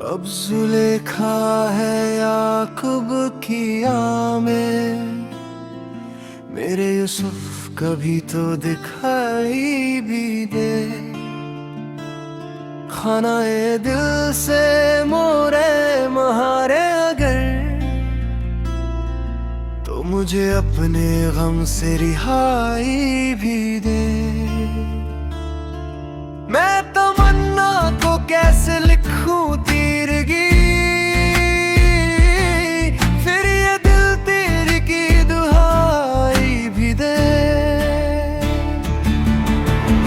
अब जुलेखा है याकूब की आमें, मेरे यूसुफ कभी तो दिखाई भी दे। खाना ए दिल से मोरे महारे अगर, तो मुझे अपने गम से रिहाई भी दे। मैं तमन्ना को कैसे लिखूं तीरगी, फिर ये दिल तेरी की दुहाई भी दे।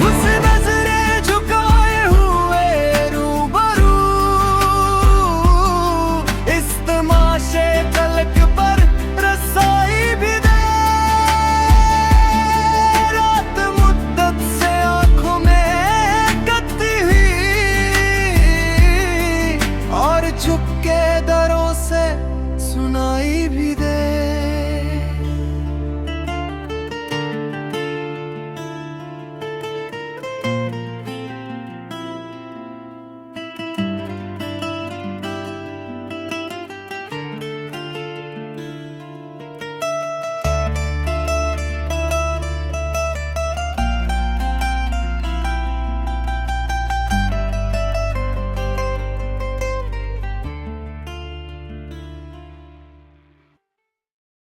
उस नजरे झुकाए हुए रूबरू, इस तमाशे तलक पर रसाई भी दे। रात मुद्दत से आंखों में कत्ती हुई, और चुपके दरों से सुनाई भी दे।